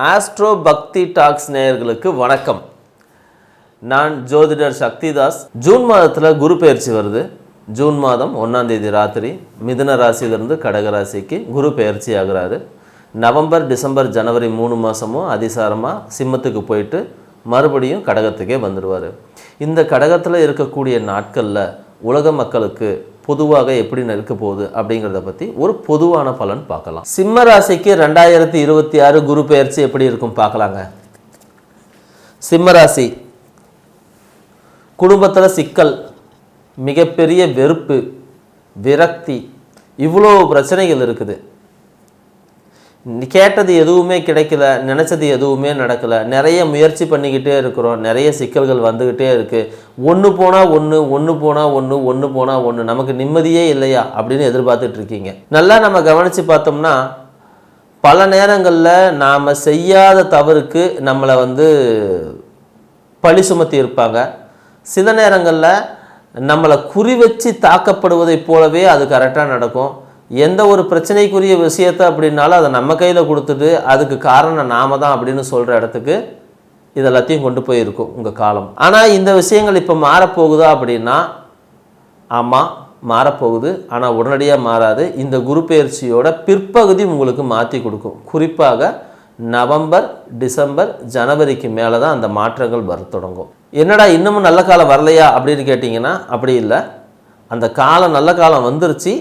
Astro பக்தி tax நேயர்களுக்கு வணக்கம். நான் ஜோதிடர் சக்திதாஸ். ஜூன் மாதத்தில் குரு பெயர்ச்சி வருது. ஜூன் மாதம் 1ஆம் தேதி ராத்திரி மிதுன ராசியிலிருந்து கடக ராசிக்கு குரு பெயர்ச்சி ஆகிறாரு. நவம்பர், டிசம்பர், ஜனவரி 3 மாதமும் அதிசாரமாக சிம்மத்துக்கு போயிட்டு மறுபடியும் கடகத்துக்கே வந்துடுவார். இந்த கடகத்தில் இருக்கக்கூடிய நாட்களில் உலக மக்களுக்கு பொதுவாக எப்படி இருக்க போகுது அப்படிங்கிறத பற்றி ஒரு பொதுவான பலன் பார்க்கலாம். சிம்ம ராசிக்கு 2026 குரு பெயர்ச்சி எப்படி இருக்கும் பார்க்கலாங்க. சிம்ம ராசி, குடும்பத்தில் சிக்கல், மிகப்பெரிய வெறுப்பு, விரக்தி, இவ்வளோ பிரச்சனைகள் இருக்குது. கேட்டது எதுவுமே கிடைக்கல, நினச்சது எதுவுமே நடக்கலை, நிறைய முயற்சி பண்ணிக்கிட்டே இருக்கிறோம், நிறைய சிக்கல்கள் வந்துக்கிட்டே இருக்குது. ஒன்று போனால் ஒன்று, நமக்கு நிம்மதியே இல்லையா அப்படின்னு எதிர்பார்த்துட்ருக்கீங்க. நல்லா நம்ம கவனித்து பார்த்தோம்னா பல நேரங்களில் நாம் செய்யாத தவறுக்கு நம்மளை பழி சுமத்தி இருப்பாங்க. சில நேரங்களில் நம்மளை குறி வச்சு தாக்கப்படுவதைப் போலவே அது கரெக்டாக நடக்கும். எந்த ஒரு பிரச்சனைக்குரிய விஷயத்தை அப்படின்னாலும் அதை நம்ம கையில் கொடுத்துட்டு அதுக்கு காரணம் நாம தான் அப்படின்னு சொல்கிற இடத்துக்கு இதெல்லாத்தையும் கொண்டு போயிருக்கும் உங்கள் காலம். ஆனால் இந்த விஷயங்கள் இப்போ மாறப்போகுதா அப்படின்னா ஆமாம் மாறப்போகுது. ஆனால் உடனடியாக மாறாது. இந்த குரு பெயர்ச்சியோட பிற்பகுதி உங்களுக்கு மாற்றி கொடுக்கும். குறிப்பாக நவம்பர், டிசம்பர், ஜனவரிக்கு மேலே தான் அந்த மாற்றங்கள் வர தொடங்கும். என்னடா இன்னமும் நல்ல காலம் வரலையா அப்படின்னு கேட்டிங்கன்னா அப்படி இல்லை. அந்த காலம் நல்ல காலம் வந்துருச்சு.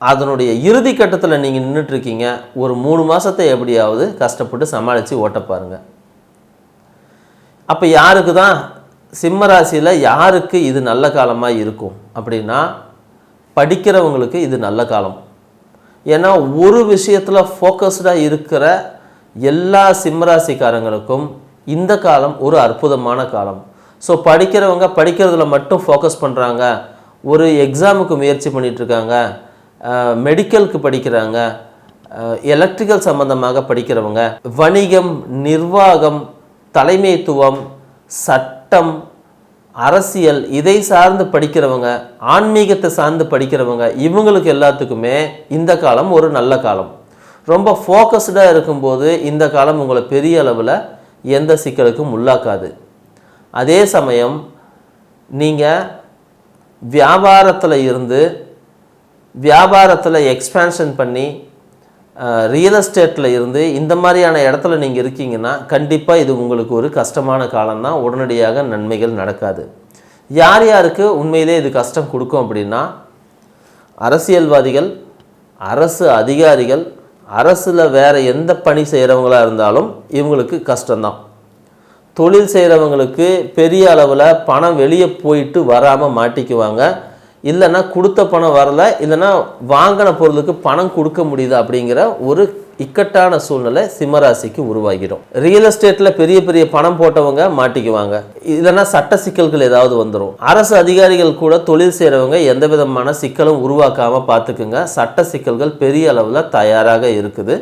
அதனுடைய இறுதி கட்டத்தில் நீங்கள் நின்றுட்டுருக்கீங்க. ஒரு 3 மாதத்தை எப்படியாவது கஷ்டப்பட்டு சமாளித்து ஓட்ட பாருங்கள். அப்போ யாருக்கு தான் சிம்ம ராசியில் யாருக்கு இது நல்ல காலமாக இருக்கும் அப்படின்னா படிக்கிறவங்களுக்கு இது நல்ல காலம். ஏன்னா ஒரு விஷயத்தில் ஃபோக்கஸ்டாக இருக்கிற எல்லா சிம்மராசிக்காரங்களுக்கும் இந்த காலம் ஒரு அற்புதமான காலம். ஸோ படிக்கிறவங்க படிக்கிறதுல மட்டும் ஃபோக்கஸ் பண்ணுறாங்க, ஒரு எக்ஸாமுக்கு முயற்சி பண்ணிகிட்ருக்காங்க, மெடிக்கலுக்கு படிக்கிறாங்க, எலக்ட்ரிக்கல் சம்பந்தமாக படிக்கிறவங்க, வணிகம், நிர்வாகம், தலைமைத்துவம், சட்டம், அரசியல் இதை சார்ந்து படிக்கிறவங்க, ஆன்மீகத்தை சார்ந்து படிக்கிறவங்க, இவங்களுக்கு எல்லாத்துக்குமே இந்த காலம் ஒரு நல்ல காலம். ரொம்ப ஃபோக்கஸ்டாக இருக்கும்போது இந்த காலம் உங்களை பெரிய அளவில் எந்த சிக்கலுக்கும் உள்ளாக்காது. அதே சமயம் நீங்கள் வியாபாரத்தில் எக்ஸ்பேன்ஷன் பண்ணி ரியல் எஸ்டேட்டில் இருந்து இந்த மாதிரியான இடத்துல நீங்கள் இருக்கீங்கன்னா கண்டிப்பாக இது உங்களுக்கு ஒரு கஷ்டமான காலம்தான். உடனடியாக நன்மைகள் நடக்காது. யார் யாருக்கு உண்மையிலே இது கஷ்டம் கொடுக்கும் அப்படின்னா அரசியல்வாதிகள், அரசு அதிகாரிகள், அரசில் வேறு எந்த பணி செய்கிறவங்களாக இருந்தாலும் இவங்களுக்கு கஷ்டம்தான். தொழில் செய்கிறவங்களுக்கு பெரிய அளவில் பணம் வெளியே போயிட்டு வராமல் மாட்டிக்குவாங்க. இல்லைன்னா கொடுத்த பணம் வரலை, இல்லைன்னா வாங்கின பொருளுக்கு பணம் கொடுக்க முடியுது அப்படிங்கிற ஒரு இக்கட்டான சூழ்நிலை சிம்மராசிக்கு உருவாகிடும். ரியல் எஸ்டேட்டில் பெரிய பெரிய பணம் போட்டவங்க மாட்டிக்குவாங்க. இல்லைன்னா சட்ட சிக்கல்கள் ஏதாவது வந்துடும். அரசு அதிகாரிகள் கூட தொழில் செய்கிறவங்க எந்த விதமான சிக்கலும் உருவாக்காமல் பார்த்துக்குங்க. சட்ட சிக்கல்கள் பெரிய அளவில் தயாராக இருக்குது.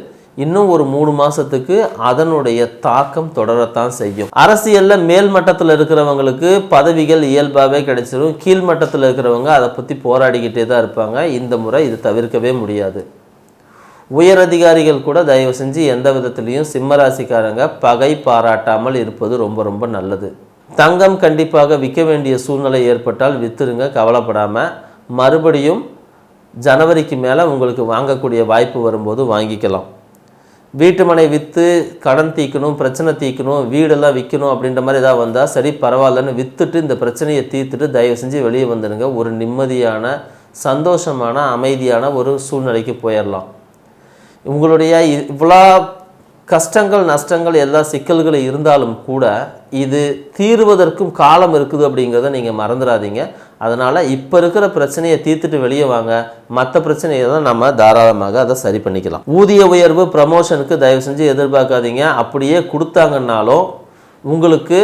இன்னும் ஒரு 3 மாதத்துக்கு அதனுடைய தாக்கம் தொடரத்தான் செய்யும். அரசியலில் மேல் மட்டத்தில் இருக்கிறவங்களுக்கு பதவிகள் இயல்பாகவே கிடைச்சிடும். கீழ் மட்டத்தில் இருக்கிறவங்க அதை பற்றி போராடிக்கிட்டே தான் இருப்பாங்க. இந்த முறை இது தவிர்க்கவே முடியாது. உயர் அதிகாரிகள் கூட தயவு செஞ்சு எந்த விதத்துலேயும் சிம்மராசிக்காரங்க பகை பாராட்டாமல் இருப்பது ரொம்ப ரொம்ப நல்லது. தங்கம் கண்டிப்பாக விற்க வேண்டிய சூழ்நிலை ஏற்பட்டால் விற்றுருங்க, கவலைப்படாமல். மறுபடியும் ஜனவரிக்கு மேலே உங்களுக்கு வாங்கக்கூடிய வாய்ப்பு வரும்போது வாங்கிக்கலாம். வீட்டு மனை விற்று கடன் தீர்க்கணும், பிரச்சனை தீர்க்கணும், வீடெல்லாம் விற்கணும் அப்படின்ற மாதிரி ஏதாவது வந்தால் சரி பரவாயில்லன்னு விற்றுட்டு இந்த பிரச்சனையை தீர்த்துட்டு தயவு செஞ்சு வெளியே வந்துடுங்க. ஒரு நிம்மதியான, சந்தோஷமான, அமைதியான ஒரு சூழ்நிலைக்கு போயிடலாம். உங்களுடைய இவ்வளோ கஷ்டங்கள், நஷ்டங்கள், எல்லா சிக்கல்களும் இருந்தாலும் கூட இது தீர்வதற்கும் காலம் இருக்குது அப்படிங்கிறத நீங்கள் மறந்துடாதீங்க. அதனால் இப்போ இருக்கிற பிரச்சனையை தீர்த்துட்டு வெளியே வாங்க. மற்ற பிரச்சனையை தான் நம்ம தாராளமாக அதை சரி பண்ணிக்கலாம். ஊதிய உயர்வு, ப்ரமோஷனுக்கு தயவு செஞ்சு எதிர்பார்க்காதீங்க. அப்படியே கொடுத்தாங்கன்னாலும் உங்களுக்கு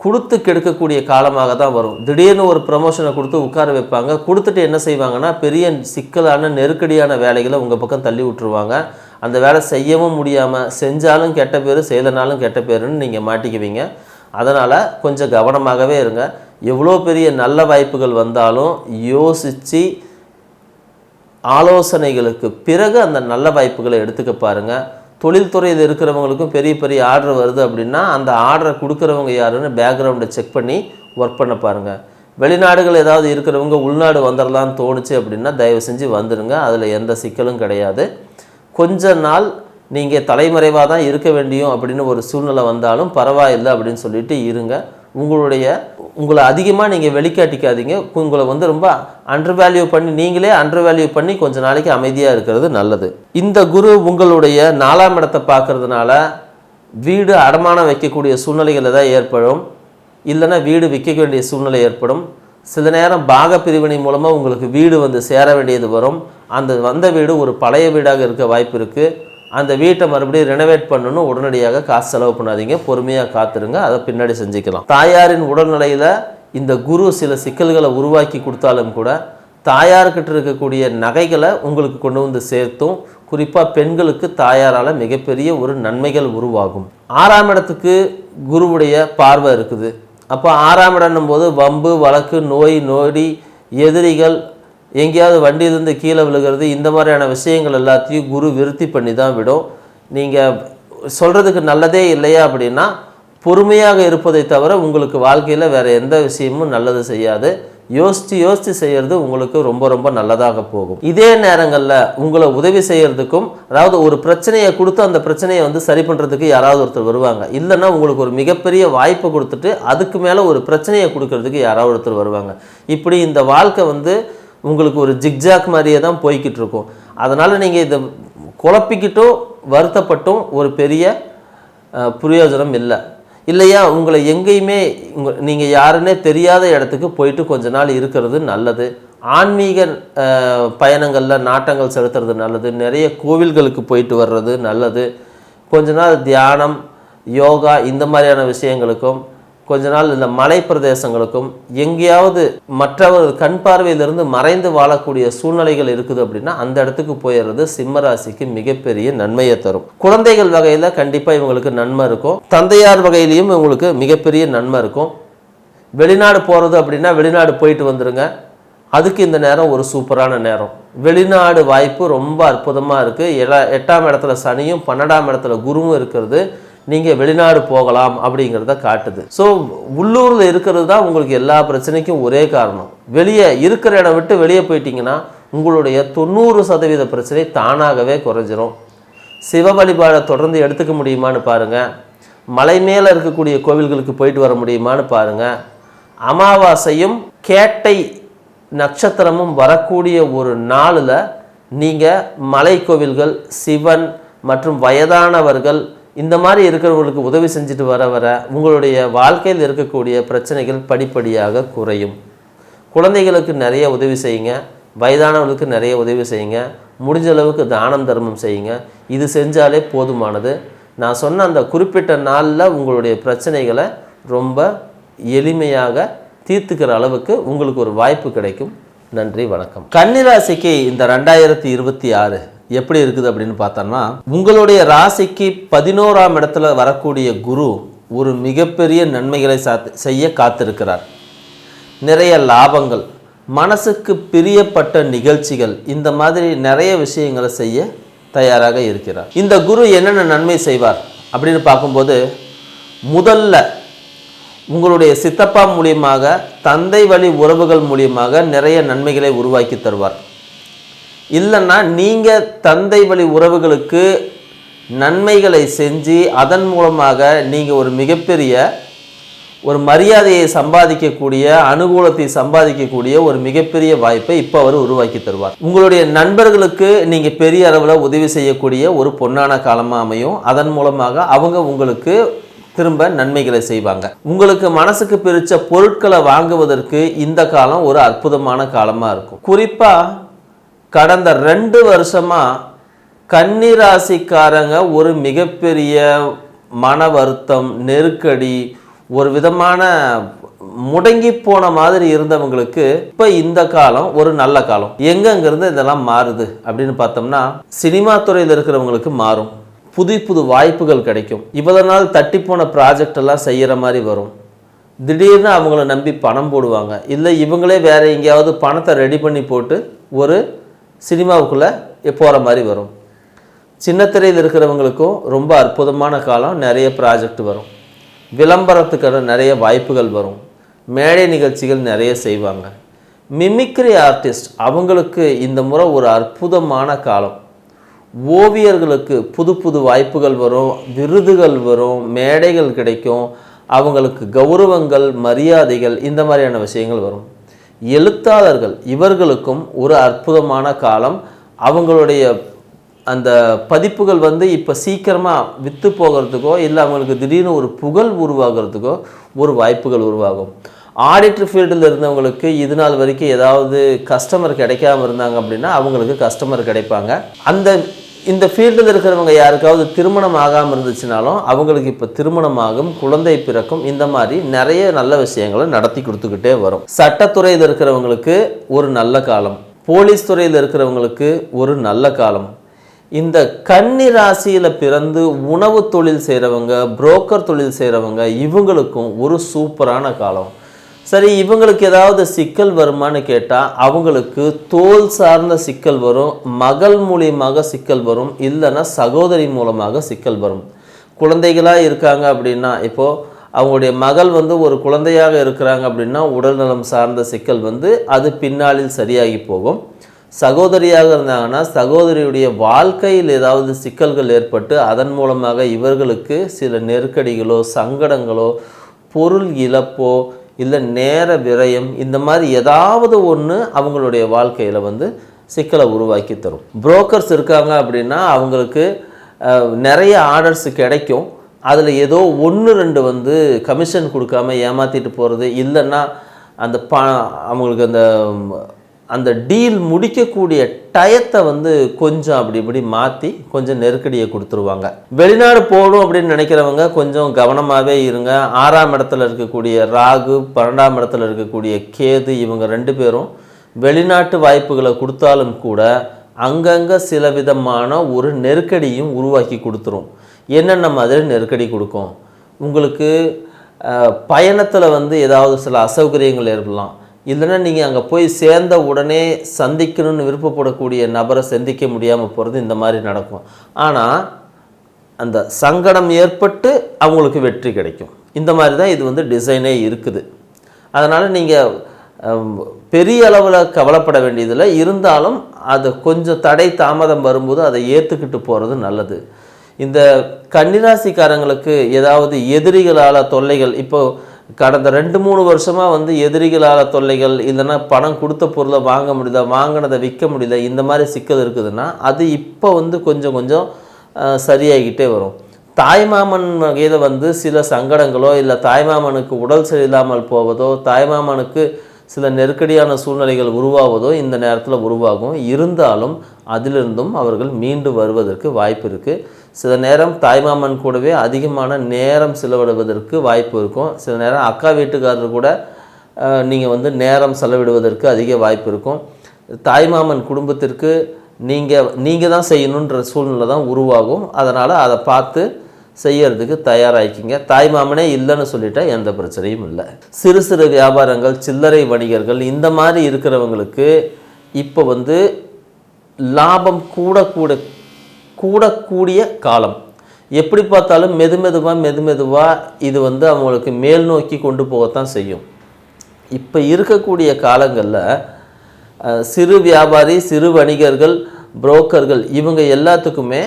கொடுத்து கெடுக்கக்கூடிய காலமாக தான் வரும். திடீர்னு ஒரு ப்ரமோஷனை கொடுத்து உட்கார வைப்பாங்க. கொடுத்துட்டு என்ன செய்வாங்கன்னா பெரிய சிக்கலான நெருக்கடியான வேலைகளை உங்கள் பக்கம் தள்ளி விட்டுருவாங்க. அந்த வேலை செய்யவும் முடியாமல், செஞ்சாலும் கெட்ட பேர், செய்தனாலும் கெட்ட பேருன்னு நீங்கள் மாட்டிக்குவீங்க. அதனால் கொஞ்சம் கவனமாகவே இருங்க. எவ்வளோ பெரிய நல்ல வாய்ப்புகள் வந்தாலும் யோசித்து ஆலோசனைகளுக்கு பிறகு அந்த நல்ல வாய்ப்புகளை எடுத்துக்க பாருங்கள். தொழில்துறையில் இருக்கிறவங்களுக்கும் பெரிய பெரிய ஆர்டர் வருது அப்படின்னா அந்த ஆர்டரை கொடுக்குறவங்க யாருன்னு பேக்ரவுண்டை செக் பண்ணி ஒர்க் பண்ண பாருங்கள். வெளிநாடுகள் ஏதாவது இருக்கிறவங்க உள்நாடு வந்துடலான்னு தோணுச்சு அப்படின்னா தயவு செஞ்சு வந்துடுங்க. அதில் எந்த சிக்கலும் கிடையாது. கொஞ்ச நாள் நீங்கள் தலைமறைவாக தான் இருக்க வேண்டியும் அப்படின்னு ஒரு சூழ்நிலை வந்தாலும் பரவாயில்லை அப்படின்னு சொல்லிட்டு இருங்க. உங்களை அதிகமாக நீங்கள் வெளிக்காட்டிக்காதீங்க. உங்களை ரொம்ப அண்டர்வேல்யூ பண்ணி நீங்களே அண்டர்வேல்யூ பண்ணி கொஞ்ச நாளைக்கு அமைதியாக இருக்கிறது நல்லது. இந்த குரு உங்களுடைய 4ஆம் இடத்தை பார்க்கறதுனால வீடு அடமானம் வைக்கக்கூடிய சூழ்நிலைகள் ஏதாவது ஏற்படும், இல்லைன்னா வீடு விற்க வேண்டிய சூழ்நிலை ஏற்படும். சில நேரம் பாக பிரிவினை மூலமாக உங்களுக்கு வீடு சேர வேண்டியது வரும். அந்த வந்த வீடு ஒரு பழைய வீடாக இருக்க வாய்ப்பு இருக்குது. அந்த வீட்டை மறுபடியும் ரெனோவேட் பண்ணணும். உடனடியாக காசு செலவு பண்ணாதீங்க, பொறுமையாக காத்துருங்க, அதை பின்னாடி செஞ்சுக்கலாம். தாயாரின் உடல்நிலையில் இந்த குரு சில சிக்கல்களை உருவாக்கி கொடுத்தாலும் கூட தாயார்கிட்ட இருக்கக்கூடிய நகைகளை உங்களுக்கு கொண்டு வந்து சேர்த்தும், குறிப்பாக பெண்களுக்கு தாயாரால் மிகப்பெரிய ஒரு நன்மைகள் உருவாகும். 6ஆம் இடத்துக்கு குருவுடைய பார்வை இருக்குது. அப்போ 6ஆம் இடம்னும் போது வம்பு வழக்கு நோய் நொடி எதிரிகள் எங்கேயாவது வண்டியிலிருந்து கீழே விழுகிறது இந்த மாதிரியான விஷயங்கள் எல்லாத்தையும் குரு விருத்தி பண்ணி தான் விடும். நீங்கள் சொல்கிறதுக்கு நல்லதே இல்லையா அப்படின்னா பொறுமையாக இருப்பதை தவிர உங்களுக்கு வாழ்க்கையில் வேறு எந்த விஷயமும் நல்லது செய்யாது. யோசித்து செய்கிறது உங்களுக்கு ரொம்ப ரொம்ப நல்லதாக போகும். இதே நேரங்களில் உங்களை உதவி செய்கிறதுக்கும், அதாவது ஒரு பிரச்சனையை கொடுத்து அந்த பிரச்சனையை சரி பண்ணுறதுக்கு யாராவது ஒருத்தர் வருவாங்க. இல்லைன்னா உங்களுக்கு ஒரு மிகப்பெரிய வாய்ப்பை கொடுத்துட்டு அதுக்கு மேலே ஒரு பிரச்சனையை கொடுக்கறதுக்கு யாராவது ஒருத்தர் வருவாங்க. இப்படி இந்த வாழ்க்கை உங்களுக்கு ஒரு ஜிக்ஜாக் மாதிரியே தான் போய்கிட்டு இருக்கும். அதனால் நீங்கள் இதை குழப்பிக்கிட்டும் வருத்தப்பட்டும் ஒரு பெரிய பிரயோஜனம் இல்லையா. உங்களை எங்கேயுமே நீங்கள் யாருன்னே தெரியாத இடத்துக்கு போயிட்டு கொஞ்ச நாள் இருக்கிறது நல்லது. ஆன்மீக பயணங்களில் நாட்டங்கள் செலுத்துறது நல்லது. நிறைய கோவில்களுக்கு போயிட்டு வர்றது நல்லது. கொஞ்ச நாள் தியானம் யோகா இந்த மாதிரியான விஷயங்களுக்கும், கொஞ்ச நாள் இந்த மலை பிரதேசங்களுக்கும், எங்கேயாவது மற்றவர் கண் பார்வையிலிருந்து மறைந்து வாழக்கூடிய சூழ்நிலைகள் இருக்குது அப்படின்னா அந்த இடத்துக்கு போயிடுறது சிம்மராசிக்கு மிகப்பெரிய நன்மையை தரும். குழந்தைகள் வகையில் கண்டிப்பாக இவங்களுக்கு நன்மை இருக்கும். தந்தையார் வகையிலையும் இவங்களுக்கு மிகப்பெரிய நன்மை இருக்கும். வெளிநாடு போகிறது அப்படின்னா வெளிநாடு போயிட்டு வந்துடுங்க. அதுக்கு இந்த நேரம் ஒரு சூப்பரான நேரம். வெளிநாடு வாய்ப்பு ரொம்ப அற்புதமாக இருக்குது. 8ஆம் இடத்துல சனியும் 12ஆம் இடத்துல குருவும் இருக்கிறது. நீங்கள் வெளிநாடு போகலாம் அப்படிங்கிறத காட்டுது. ஸோ உள்ளூரில் இருக்கிறது தான் உங்களுக்கு எல்லா பிரச்சனைக்கும் ஒரே காரணம். வெளியே இருக்கிற இடம் விட்டு வெளியே போயிட்டீங்கன்னா உங்களுடைய 90% பிரச்சனை தானாகவே குறைஞ்சிரும். சிவ வழிபாடை தொடர்ந்து எடுத்துக்க முடியுமான்னு பாருங்கள். மலை மேலே இருக்கக்கூடிய கோவில்களுக்கு போயிட்டு வர முடியுமான்னு பாருங்கள். அமாவாசையும் கேட்டை நட்சத்திரமும் வரக்கூடிய ஒரு நாளில் நீங்கள் மலை கோவில்கள், சிவன் மற்றும் வயதானவர்கள் இந்த மாதிரி இருக்கிறவங்களுக்கு உதவி செஞ்சுட்டு வர உங்களுடைய வாழ்க்கையில் இருக்கக்கூடிய பிரச்சனைகள் படிப்படியாக குறையும். குழந்தைகளுக்கு நிறைய உதவி செய்யுங்க, வயதானவர்களுக்கு நிறைய உதவி செய்யுங்க, முடிஞ்ச அளவுக்கு தானம் தர்மம் செய்யுங்க. இது செஞ்சாலே போதுமானது. நான் சொன்ன அந்த குறிப்பிட்ட நாளில் உங்களுடைய பிரச்சனைகளை ரொம்ப எளிமையாக தீர்த்துக்கிற அளவுக்கு உங்களுக்கு ஒரு வாய்ப்பு கிடைக்கும். நன்றி, வணக்கம். கன்னிராசிக்கு இந்த 2026 எப்படி இருக்குது அப்படின்னு பார்த்தோம்னா, உங்களுடைய ராசிக்கு 11ஆம் இடத்துல வரக்கூடிய குரு ஒரு மிகப்பெரிய நன்மைகளை செய்ய காத்திருக்கிறார். நிறைய லாபங்கள், மனசுக்கு பிரியப்பட்ட நிகழ்ச்சிகள், இந்த மாதிரி நிறைய விஷயங்களை செய்ய தயாராக இருக்கிறார். இந்த குரு என்னென்ன நன்மை செய்வார் அப்படின்னு பார்க்கும்போது, முதல்ல உங்களுடைய சித்தப்பா மூலியமாக, தந்தை வழி உறவுகள் மூலியமாக நிறைய நன்மைகளை உருவாக்கி தருவார். இல்லைன்னா நீங்கள் தந்தை வழி உறவுகளுக்கு நன்மைகளை செஞ்சு அதன் மூலமாக நீங்கள் ஒரு மிகப்பெரிய ஒரு மரியாதையை சம்பாதிக்கக்கூடிய, அனுகூலத்தை சம்பாதிக்கக்கூடிய ஒரு மிகப்பெரிய வாய்ப்பை இப்போ அவர் உருவாக்கி தருவார். உங்களுடைய நண்பர்களுக்கு நீங்கள் பெரிய அளவில் உதவி செய்யக்கூடிய ஒரு பொன்னான காலமாக அமையும். அதன் மூலமாக அவங்க உங்களுக்கு திரும்ப நன்மைகளை செய்வாங்க. உங்களுக்கு மனசுக்கு பிடிச்ச பொருட்களை வாங்குவதற்கு இந்த காலம் ஒரு அற்புதமான காலமாக இருக்கும். குறிப்பாக கடந்த 2 வருஷமாக கன்னிராசிக்காரங்க ஒரு மிகப்பெரிய மன வருத்தம், நெருக்கடி, ஒரு விதமான முடங்கி போன மாதிரி இருந்தவங்களுக்கு இப்போ இந்த காலம் ஒரு நல்ல காலம். எங்கெங்கிருந்து இதெல்லாம் மாறுது அப்படின்னு பார்த்தோம்னா, சினிமா துறையில் இருக்கிறவங்களுக்கு மாறும். புது புது வாய்ப்புகள் கிடைக்கும். இவ்வளோ நாள் தட்டி போன ப்ராஜெக்ட் எல்லாம் செய்கிற மாதிரி வரும். திடீர்னு அவங்கள நம்பி பணம் போடுவாங்க. இல்லை இவங்களே வேறு எங்கேயாவது பணத்தை ரெடி பண்ணி போட்டு ஒரு சினிமாவுக்குள்ளே போகிற மாதிரி வரும். சின்னத்திரையில் இருக்கிறவங்களுக்கும் ரொம்ப அற்புதமான காலம், நிறைய ப்ராஜெக்ட் வரும், விளம்பரத்துக்கான நிறைய வாய்ப்புகள் வரும், மேடை நிகழ்ச்சிகள் நிறைய செய்வாங்க. மிமிக்ரி ஆர்டிஸ்ட் அவங்களுக்கு இந்த முறை ஒரு அற்புதமான காலம். ஓவியர்களுக்கு புது புது வாய்ப்புகள் வரும், விருதுகள் வரும், மேடைகள் கிடைக்கும், அவங்களுக்கு கௌரவங்கள், மரியாதைகள், இந்த மாதிரியான விஷயங்கள் வரும். எழுத்தாளர்கள் இவர்களுக்கும் ஒரு அற்புதமான காலம். அவங்களுடைய அந்த பதிப்புகள் இப்போ சீக்கிரமாக விற்று போகிறதுக்கோ இல்லை அவங்களுக்கு திடீர்னு ஒரு புகழ் உருவாகிறதுக்கோ ஒரு வாய்ப்புகள் உருவாகும். ஆடிட்டர் ஃபீல்டில் இருந்தவங்களுக்கு இது நாள் வரைக்கும் ஏதாவது கஸ்டமர் கிடைக்காம இருந்தாங்க அப்படின்னா அவங்களுக்கு கஸ்டமர் கிடைப்பாங்க. இந்த ஃபீல்டில் இருக்கிறவங்க யாருக்காவது திருமணம் ஆகாமல் இருந்துச்சுனாலும் அவங்களுக்கு இப்போ திருமணமாகும், குழந்தை பிறக்கும், இந்த மாதிரி நிறைய நல்ல விஷயங்களை நடத்தி கொடுத்துக்கிட்டே வரும். சட்டத்துறையில் இருக்கிறவங்களுக்கு ஒரு நல்ல காலம், போலீஸ் துறையில் இருக்கிறவங்களுக்கு ஒரு நல்ல காலம். இந்த கன்னி ராசியில் பிறந்து உணவு தொழில் செய்கிறவங்க, புரோக்கர் தொழில் செய்கிறவங்க இவங்களுக்கும் ஒரு சூப்பரான காலம். சரி, இவங்களுக்கு ஏதாவது சிக்கல் வருமானு கேட்டால் அவங்களுக்கு தோல் சார்ந்த சிக்கல் வரும், மகள் மூலியமாக சிக்கல் வரும், இல்லைன்னா சகோதரி மூலமாக சிக்கல் வரும். குழந்தைகளாக இருக்காங்க அப்படின்னா, இப்போது அவங்களுடைய மகள் ஒரு குழந்தையாக இருக்கிறாங்க அப்படின்னா உடல்நலம் சார்ந்த சிக்கல் அது பின்னாளில் சரியாகி போகும். சகோதரியாக இருந்தாங்கன்னா சகோதரியுடைய வாழ்க்கையில் ஏதாவது சிக்கல்கள் ஏற்பட்டு அதன் மூலமாக இவர்களுக்கு சில நெருக்கடிகளோ சங்கடங்களோ பொருள் இழப்போ இல்லை நேர விரயம் இந்த மாதிரி ஏதாவது ஒன்று அவங்களுடைய வாழ்க்கையில் சிக்கலை உருவாக்கி தரும். புரோக்கர்ஸ் இருக்காங்க அப்படின்னா அவங்களுக்கு நிறைய ஆர்டர்ஸ் கிடைக்கும், அதில் ஏதோ 1-2 கமிஷன் கொடுக்காம ஏமாற்றிட்டு போகிறது, இல்லைன்னா அந்த அவங்களுக்கு அந்த டீல் முடிக்கக்கூடிய டயத்தை கொஞ்சம் அப்படி இப்படி மாற்றி கொஞ்சம் நெருக்கடியை கொடுத்துருவாங்க. வெளிநாடு போகணும் அப்படின்னு நினைக்கிறவங்க கொஞ்சம் கவனமாகவே இருங்க. 6ஆம் இடத்துல இருக்கக்கூடிய ராகு, 12ஆம் இடத்துல இருக்கக்கூடிய கேது, இவங்க 2 பேரும் வெளிநாட்டு வாய்ப்புகளை கொடுத்தாலும் கூட அங்கங்கே சில விதமான ஒரு நெருக்கடியும் உருவாக்கி கொடுத்துரும். மாதிரி நெருக்கடி கொடுக்கும்? உங்களுக்கு பயணத்தில் ஏதாவது சில அசௌகரியங்கள் ஏற்படலாம், இல்லைன்னா நீங்கள் அங்கே போய் சேர்ந்த உடனே சந்திக்கணும்னு விருப்பப்படக்கூடிய நபரை சந்திக்க முடியாமல் போகிறது, இந்த மாதிரி நடக்கும். ஆனால் அந்த சங்கடம் ஏற்பட்டு அவங்களுக்கு வெற்றி கிடைக்கும். இந்த மாதிரி தான் இது டிசைனே இருக்குது. அதனால் நீங்கள் பெரிய அளவில் கவலைப்பட வேண்டியதில்லை. இருந்தாலும் அது கொஞ்சம் தடை தாமதம் வரும்போது அதை ஏற்றுக்கிட்டு போகிறது நல்லது. இந்த கன்னிராசிக்காரங்களுக்கு ஏதாவது எதிரிகளால் தொல்லைகள், இப்போது கடந்த 2-3 வருஷமாக எதிரிகளால் தொல்லைகள், இல்லைன்னா பணம் கொடுத்த பொருளை வாங்க முடியல, வாங்கினதை விற்க முடியல, இந்த மாதிரி சிக்கல் இருக்குதுன்னா அது இப்போ கொஞ்சம் கொஞ்சம் சரியாகிக்கிட்டே வரும். தாய்மாமன் வகையில் சில சங்கடங்களோ இல்லை தாய்மாமனுக்கு உடல் சரியில்லாமல் போவதோ, தாய்மாமனுக்கு சில நெருக்கடியான சூழ்நிலைகள் உருவாவதோ இந்த நேரத்தில் உருவாகும். இருந்தாலும் அதிலிருந்தும் அவர்கள் மீண்டு வருவதற்கு வாய்ப்பு இருக்குது. சில நேரம் தாய்மாமன் கூடவே அதிகமான நேரம் செலவிடுவதற்கு வாய்ப்பு இருக்கும். சில நேரம் அக்கா வீட்டுக்காரர் கூட நீங்கள் நேரம் செலவிடுவதற்கு அதிக வாய்ப்பு இருக்கும். தாய்மாமன் குடும்பத்திற்கு நீங்கள் தான் செய்யணுன்ற சூழ்நிலை தான் உருவாகும். அதனால் அதை பார்த்து செய்யறதுக்கு தயாராகிக்கிங்க. தாய்மாமனே இல்லைன்னு சொல்லிட்டா எந்த பிரச்சனையும் இல்லை. சிறு சிறு வியாபாரங்கள், சில்லறை வணிகர்கள், இந்த மாதிரி இருக்கிறவங்களுக்கு இப்போ லாபம் கூடக்கூடிய காலம். எப்படி பார்த்தாலும் மெதுமெதுவாக இது அவங்களுக்கு மேல் நோக்கி கொண்டு போகத்தான் செய்யும். இப்போ இருக்கக்கூடிய காலங்களில் சிறு வியாபாரி, சிறு வணிகர்கள், புரோக்கர்கள் இவங்க எல்லாத்துக்குமே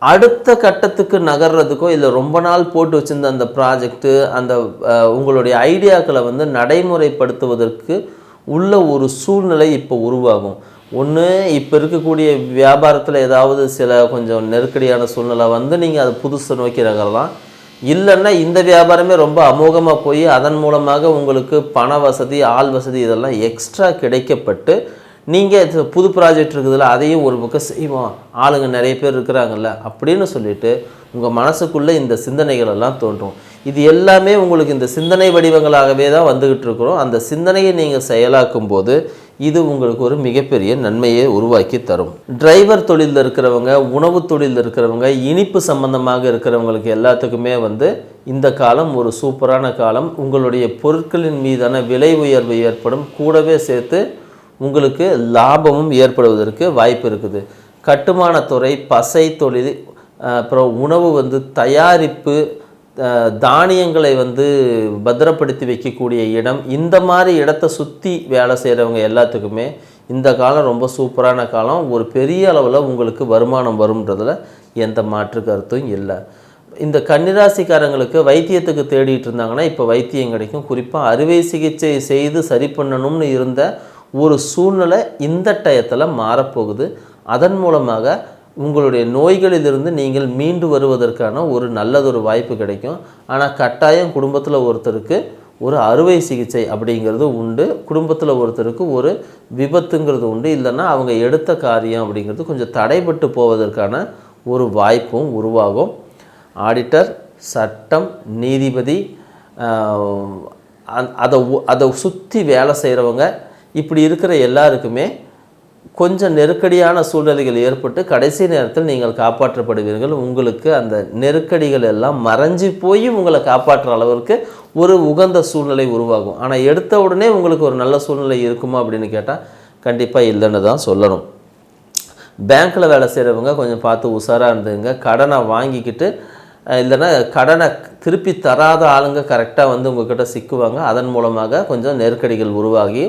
அடுத்த கட்டத்துக்கு நகர்றதுக்கோ இல்லை ரொம்ப நாள் போட்டு வச்சுருந்த அந்த ப்ராஜெக்டு, அந்த உங்களுடைய ஐடியாக்களை நடைமுறைப்படுத்துவதற்கு உள்ள ஒரு சூழ்நிலை இப்போ உருவாகும். ஒன்று, இப்போ இருக்கக்கூடிய வியாபாரத்தில் ஏதாவது சில கொஞ்சம் நெருக்கடியான சூழ்நிலை நீங்கள் அதை புதுசை நோக்கி நகரலாம். இல்லைன்னா இந்த வியாபாரமே ரொம்ப அமோகமாக போய் அதன் மூலமாக உங்களுக்கு பண வசதி, ஆள் வசதி இதெல்லாம் எக்ஸ்ட்ரா கிடைக்கப்பட்டு நீங்கள் புது ப்ராஜெக்ட் இருக்குதுல்ல அதையும் ஒரு பக்கம் செய்வோம், ஆளுங்க நிறைய பேர் இருக்கிறாங்கல்ல அப்படின்னு சொல்லிட்டு உங்கள் மனசுக்குள்ளே இந்த சிந்தனைகள் எல்லாம் தோன்றும். இது எல்லாமே உங்களுக்கு இந்த சிந்தனை வடிவங்களாகவே தான் வந்துக்கிட்டு இருக்கிறோம். அந்த சிந்தனையை நீங்கள் செயலாக்கும் போது இது உங்களுக்கு ஒரு மிகப்பெரிய நன்மையை உருவாக்கி தரும். டிரைவர் தொழிலில் இருக்கிறவங்க, உணவு தொழிலில் இருக்கிறவங்க, இனிப்பு சம்பந்தமாக இருக்கிறவங்களுக்கு எல்லாத்துக்குமே இந்த காலம் ஒரு சூப்பரான காலம். உங்களுடைய பொருட்களின் மீதான விலை உயர்வு ஏற்படும், கூடவே சேர்த்து உங்களுக்கு லாபமும் ஏற்படுவதற்கு வாய்ப்பு இருக்குது. கட்டுமானத்துறை, பசை தொழில், அப்புறம் உணவு தயாரிப்பு, தானியங்களை பத்திரப்படுத்தி வைக்கக்கூடிய இடம், இந்த மாதிரி இடத்த சுற்றி வேலை செய்கிறவங்க எல்லாத்துக்குமே இந்த காலம் ரொம்ப சூப்பரான காலம். ஒரு பெரிய அளவில் உங்களுக்கு வருமானம் வரும்ன்றதில் எந்த மாற்று கருத்தும் இல்லை. இந்த கன்னிராசிக்காரங்களுக்கு வைத்தியத்துக்கு தேடிட்டு இருந்தாங்கன்னா இப்போ வைத்தியம் கிடைக்கும். குறிப்பாக அறுவை சிகிச்சை செய்து சரி பண்ணணும்னு இருந்த ஒரு சூழ்நிலை இந்த டயத்தில் மாறப்போகுது. அதன் மூலமாக உங்களுடைய நோய்களிலிருந்து நீங்கள் மீண்டு வருவதற்கான ஒரு நல்லதொரு வாய்ப்பு கிடைக்கும். ஆனால் கட்டாயம் குடும்பத்தில் ஒருத்தருக்கு ஒரு அறுவை சிகிச்சை அப்படிங்கிறது உண்டு, குடும்பத்தில் ஒருத்தருக்கு ஒரு விபத்துங்கிறது உண்டு, இல்லைன்னா அவங்க எடுத்த காரியம் அப்படிங்கிறது கொஞ்சம் தடைபட்டு போவதற்கான ஒரு வாய்ப்பும் உருவாகும். ஆடிட்டர், சட்டம், நீதிபதி, அதை சுற்றி வேலை செய்கிறவங்க, இப்படி இருக்கிற எல்லாருக்குமே கொஞ்சம் நெருக்கடியான சூழ்நிலைகள் ஏற்பட்டு கடைசி நேரத்தில் நீங்கள் காப்பாற்றப்படுவீர்கள். உங்களுக்கு அந்த நெருக்கடிகள் எல்லாம் மறைஞ்சு போய் உங்களை காப்பாற்றுற அளவிற்கு ஒரு உகந்த சூழ்நிலை உருவாகும். ஆனால் எடுத்த உடனே உங்களுக்கு ஒரு நல்ல சூழ்நிலை இருக்குமா அப்படின்னு கேட்டால் கண்டிப்பாக இல்லைன்னு தான் சொல்லணும். பேங்க்கில் வேலை செய்கிறவங்க கொஞ்சம் பார்த்து உஷாராக இருந்துங்க. கடனை வாங்கிக்கிட்டு இல்லைன்னா கடனை திருப்பி தராத ஆளுங்க கரெக்டாக உங்கள்கிட்ட சிக்குவாங்க. அதன் மூலமாக கொஞ்சம் நெருக்கடிகள் உருவாகி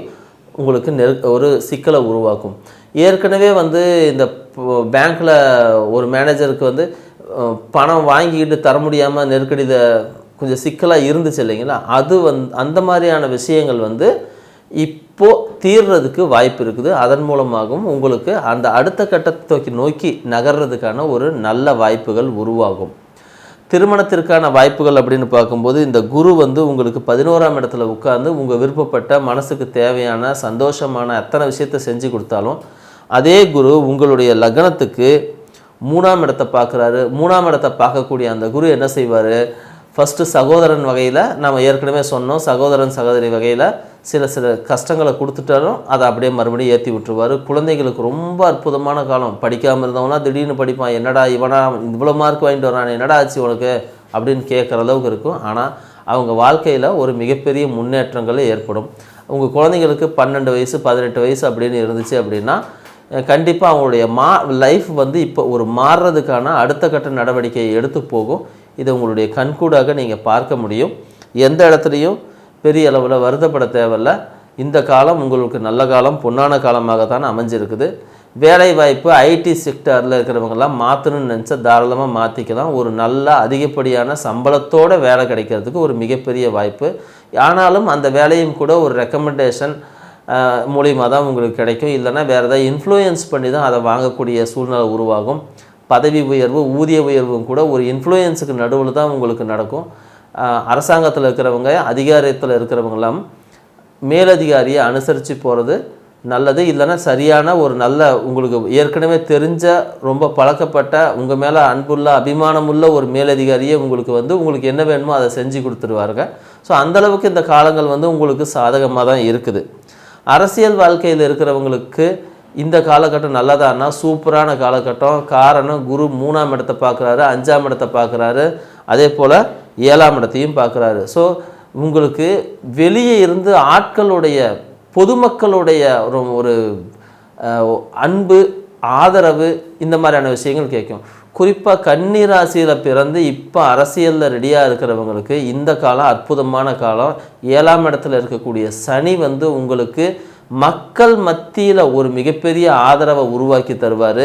உங்களுக்கு ஒரு சிக்கலை உருவாக்கும். ஏற்கனவே இந்த பேங்க்கில் ஒரு மேனேஜருக்கு பணம் வாங்கிக்கிட்டு தர முடியாமல் நெருக்கடியில் கொஞ்சம் சிக்கலாக இருந்துச்சு இல்லைங்களா, அது அந்த மாதிரியான விஷயங்கள் இப்போது தீர்றதுக்கு வாய்ப்பு இருக்குது. அதன் மூலமாகவும் உங்களுக்கு அந்த அடுத்த கட்டத்தை நோக்கி நகர்றதுக்கான ஒரு நல்ல வாய்ப்புகள் உருவாகும். திருமணத்திற்கான வாய்ப்புகள் அப்படின்னு பார்க்கும்போது இந்த குரு உங்களுக்கு 11ஆம் இடத்துல உட்கார்ந்து உங்கள் விருப்பப்பட்ட மனசுக்கு தேவையான சந்தோஷமான அத்தனை விஷயத்தை செஞ்சு கொடுத்தாலும் அதே குரு உங்களுடைய லக்னத்துக்கு 3ஆம் இடத்தை பார்க்குறாரு. 3ஆம் இடத்தை பார்க்கக்கூடிய அந்த குரு என்ன செய்வார், ஃபஸ்ட்டு சகோதரன் வகையில் நம்ம ஏற்கனவே சொன்னோம், சகோதரன் சகோதரி வகையில் சில கஷ்டங்களை கொடுத்துட்டாலும் அதை அப்படியே மறுபடியும் ஏற்றி விட்டுருவார். குழந்தைகளுக்கு ரொம்ப அற்புதமான காலம். படிக்காமல் இருந்தவனா திடீர்னு படிப்பான், என்னடா இவனா இவ்வளோ மார்க் வாங்கிட்டு வரான், என்னடா ஆச்சு உனக்கு அப்படின்னு கேட்குற அளவுக்கு இருக்கும். ஆனால் அவங்க வாழ்க்கையில் ஒரு மிகப்பெரிய முன்னேற்றங்கள் ஏற்படும். உங்கள் குழந்தைங்களுக்கு 12 வயசு 18 வயசு அப்படின்னு இருந்துச்சு அப்படின்னா கண்டிப்பாக அவங்களுடைய லைஃப் இப்போ ஒரு மாறுறதுக்கான அடுத்த கட்ட நடவடிக்கையை எடுத்து போகும். இதை உங்களுடைய கண்கூடாக நீங்கள் பார்க்க முடியும். எந்த இடத்துலையும் பெரிய அளவில் வருத்தப்பட தேவையில்லை. இந்த காலம் உங்களுக்கு நல்ல காலம், பொன்னான காலமாக தான் அமைஞ்சிருக்குது. வேலை வாய்ப்பு ஐடி செக்டரில் இருக்கிறவங்கெல்லாம் மாற்றணும்னு நினச்சா தாராளமாக மாற்றிக்கலாம். ஒரு நல்ல அதிகப்படியான சம்பளத்தோடு வேலை கிடைக்கிறதுக்கு ஒரு மிகப்பெரிய வாய்ப்பு. ஆனாலும் அந்த வேலையும் கூட ஒரு ரெக்கமெண்டேஷன் மூலிமா தான் உங்களுக்கு கிடைக்கும். இல்லைன்னா வேறு ஏதாவது இன்ஃப்ளூயன்ஸ் பண்ணி தான் அதை வாங்கக்கூடிய சூழ்நிலை உருவாகும். பதவி உயர்வு, ஊதிய உயர்வும் கூட ஒரு இன்ஃப்ளூயன்ஸுக்கு நடுவில் தான் உங்களுக்கு நடக்கும். அரசாங்கத்தில் இருக்கிறவங்க, அதிகாரத்தில் இருக்கிறவங்களாம் மேலதிகாரியை அனுசரித்து போகிறது நல்லது. இல்லைன்னா சரியான ஒரு நல்ல உங்களுக்கு ஏற்கனவே தெரிஞ்ச ரொம்ப பழக்கப்பட்ட உங்கள் மேலே அன்புள்ள அபிமானமுள்ள ஒரு மேலதிகாரியை உங்களுக்கு என்ன வேணுமோ அதை செஞ்சு கொடுத்துருவாருங்க. ஸோ அந்தளவுக்கு இந்த காலங்கள் உங்களுக்கு சாதகமாக தான் இருக்குது. அரசியல் வாழ்க்கையில் இருக்கிறவங்களுக்கு இந்த காலகட்டம் நல்லதான்னா சூப்பரான காலகட்டம். காரணம் குரு 3ஆம் இடத்தை பார்க்குறாரு, 5ஆம் இடத்தை பார்க்குறாரு, அதே போல் 7ஆம் இடத்தையும் பார்க்குறாரு. ஸோ உங்களுக்கு வெளியே இருந்து ஆட்களுடைய பொதுமக்களுடைய ஒரு அன்பு ஆதரவு இந்த மாதிரியான விஷயங்கள் கேட்கும். குறிப்பாக கன்னி ராசியில் பிறந்து இப்போ அரசியலில் ரெடியாக இருக்கிறவங்களுக்கு இந்த காலம் அற்புதமான காலம். 7ஆம் இடத்துல இருக்கக்கூடிய சனி உங்களுக்கு மக்கள் மத்தியில் ஒரு மிகப்பெரிய ஆதரவை உருவாக்கி தருவார்.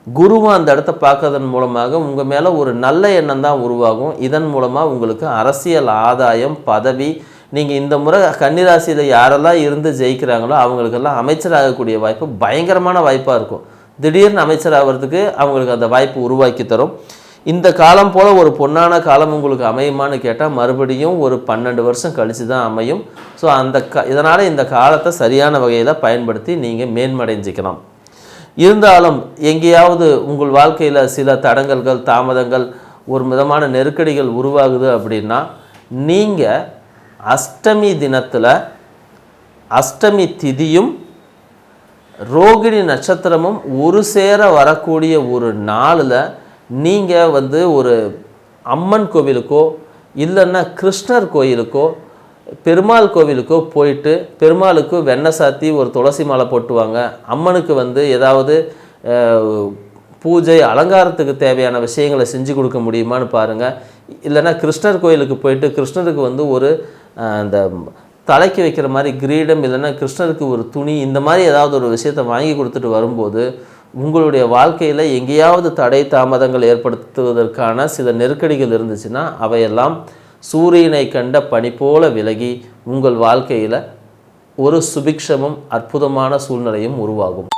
குருவும் அந்த இடத்த பார்க்கறதன் மூலமாக உங்கள் மேலே ஒரு நல்ல எண்ணம் தான் உருவாகும். இதன் மூலமாக உங்களுக்கு அரசியல் ஆதாயம், பதவி, நீங்கள் இந்த முறை கன்னிராசியில் யாரெல்லாம் இருந்து ஜெயிக்கிறாங்களோ அவங்களுக்கெல்லாம் அமைச்சராகக்கூடிய வாய்ப்பு பயங்கரமான வாய்ப்பாக இருக்கும். திடீர்னு அமைச்சர் ஆகிறதுக்கு அவங்களுக்கு அந்த வாய்ப்பு உருவாக்கி தரும். இந்த காலம் போல் ஒரு பொன்னான காலம் உங்களுக்கு அமையுமான்னு கேட்டால் மறுபடியும் ஒரு 12 வருஷம் கழித்து தான் அமையும். ஸோ இதனால் இந்த காலத்தை சரியான வகையில் பயன்படுத்தி நீங்கள் மேன்மடைஞ்சிக்கலாம். இருந்தாலும் எங்கேயாவது உங்கள் வாழ்க்கையில் சில தடங்கல்கள், தாமதங்கள், ஒரு விதமான நெருக்கடிகள் உருவாகுது அப்படின்னா நீங்கள் அஷ்டமி தினத்தில் அஷ்டமி திதியும் ரோகிணி நட்சத்திரமும் ஒரு சேர வரக்கூடிய ஒரு நாளில் நீங்கள் ஒரு அம்மன் கோவிலுக்கோ இல்லைன்னா கிருஷ்ணர் கோயிலுக்கோ பெருமாள் கோவிலுக்கோ போயிட்டு பெருமாளுக்கு வெண்ணெய் சாத்தி ஒரு துளசி மாலை போட்டுவாங்க. அம்மனுக்கு ஏதாவது பூஜை அலங்காரத்துக்கு தேவையான விஷயங்களை செஞ்சு கொடுக்க முடியுமான்னு பாருங்கள். இல்லைன்னா கிருஷ்ணர் கோயிலுக்கு போயிட்டு கிருஷ்ணருக்கு வந்து ஒரு அந்த தலைக்கு வைக்கிற மாதிரி கிரீடம், இல்லைன்னா கிருஷ்ணருக்கு ஒரு துணி, இந்த மாதிரி ஏதாவது ஒரு விஷயத்தை வாங்கி கொடுத்துட்டு வரும்போது உங்களுடைய வாழ்க்கையில் எங்கேயாவது தடை தாமதங்கள் ஏற்படுத்துவதற்கான சில நெருக்கடிகள் இருந்துச்சுன்னா அவையெல்லாம் சூரியனை கண்ட பனி போல விலகி உங்கள் வாழ்க்கையில் ஒரு சுபிக்ஷமும் அற்புதமான சூழ்நிலையும் உருவாகும்.